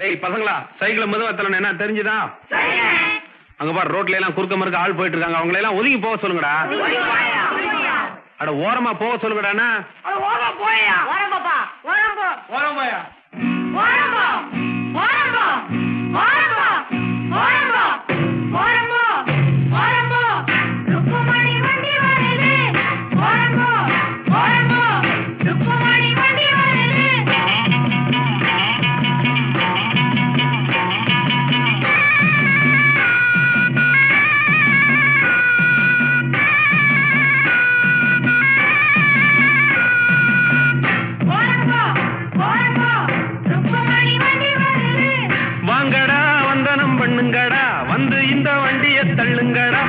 டேய் பசங்களா, சைக்கிள மெதுவா தள்ளணும். என்ன தெரிஞ்சுதா? அங்க பாரு, ரோட்ல எல்லாம் குறுக்க மறுக்க ஆள் போயிட்டு இருக்காங்க. அவங்களை எல்லாம் ஒதுங்கி போக சொல்லுங்கடா. அட ஓரமா போக சொல்லுங்கடா. வாங்கடா, வந்தனம் பண்ணுங்கடா, வந்து இந்த வண்டியை தள்ளுங்கடா.